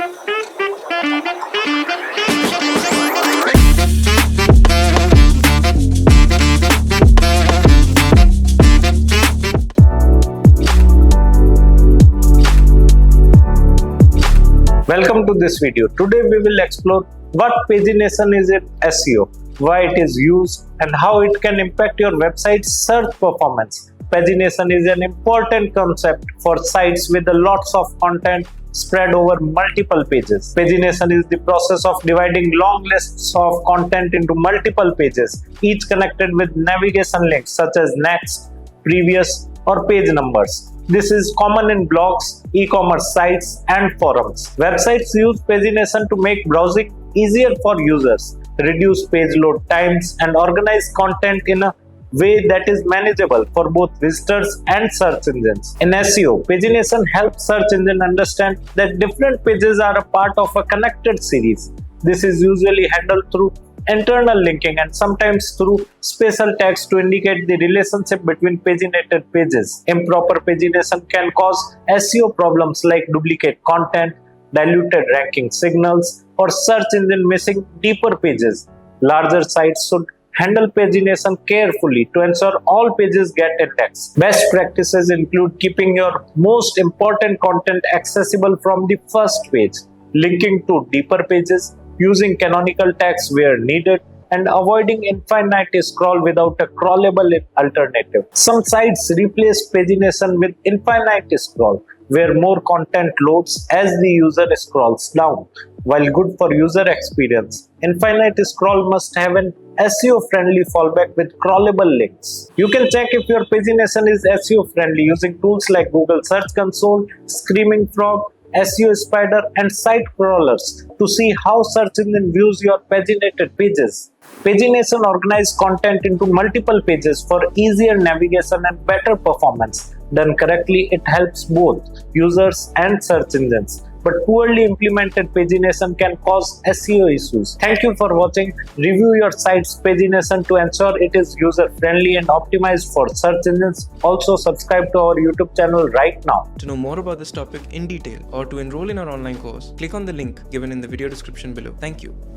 Welcome to this video. Today we will explore what pagination is in SEO, why it is used, and how it can impact your website's search performance. Pagination is an important concept for sites with lots of content spread over multiple pages. Pagination is the process of dividing long lists of content into multiple pages, each connected with navigation links such as next, previous, or page numbers. This is common in blogs, e-commerce sites, and forums. Websites use pagination to make browsing easier for users, reduce page load times, and organize content in a way that is manageable for both visitors and search engines. In SEO, pagination helps search engines understand that different pages are a part of a connected series. This is usually handled through internal linking and sometimes through special tags to indicate the relationship between paginated pages. Improper pagination can cause SEO problems like duplicate content, diluted ranking signals, or search engine missing deeper pages. Larger sites should handle pagination carefully to ensure all pages get index. Best practices include keeping your most important content accessible from the first page, linking to deeper pages, using canonical tags where needed, and avoiding infinite scroll without a crawlable alternative. Some sites replace pagination with infinite scroll, where more content loads as the user scrolls down. While good for user experience, infinite scroll must have an SEO-friendly fallback with crawlable links. You can check if your pagination is SEO-friendly using tools like Google Search Console, Screaming Frog, SEO Spider, and site crawlers to see how search engine views your paginated pages. Pagination organizes content into multiple pages for easier navigation and better performance. Done correctly, it helps both users and search engines. But poorly implemented pagination can cause SEO issues. Thank you for watching. Review your site's pagination to ensure it is user-friendly and optimized for search engines. Also, subscribe to our YouTube channel right now. To know more about this topic in detail or to enroll in our online course, click on the link given in the video description below. Thank you.